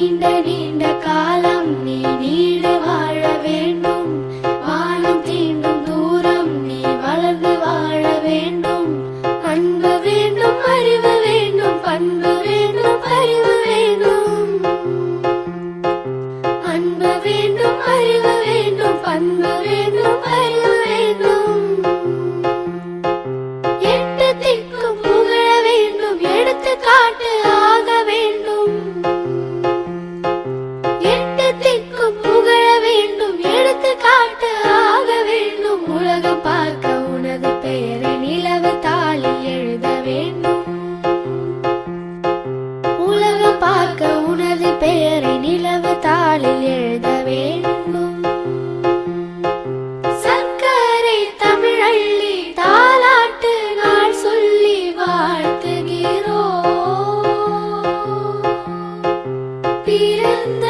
நீண்ட நீண்ட காலம் நீ நீடு வாழ வேண்டும். வானம் தீண்டும் தூரம் நீ வளர்ந்து வாழ வேண்டும். அன்பு வேண்டும், அறிவு வேண்டும், பண்பு வேண்டும், அறிவு வேண்டும். அன்பு வேண்டும், அறிவு வேண்டும், பண்பு வேண்டும், அறிவு வேண்டும். எட்டு திக்கும் புகழ வேண்டும், எடுத்துக்காட்டு ஆக வேண்டும். எட்டு திக்கும் புகழ வேண்டும், எடுத்துக்காட்டு ஆக வேண்டும். உலகம் பார்க்க உனது பெயரை நிலவு தாளில் எழுத வேண்டும். உலகம் பார்க்க உனது பெயரை நிலவு தாளில் எழுத வேண்டும். சர்க்கரை தமிழள்ளி தாலாட்டு நாள் சொல்லி வாழ்த்துகிறோம். பிறந்த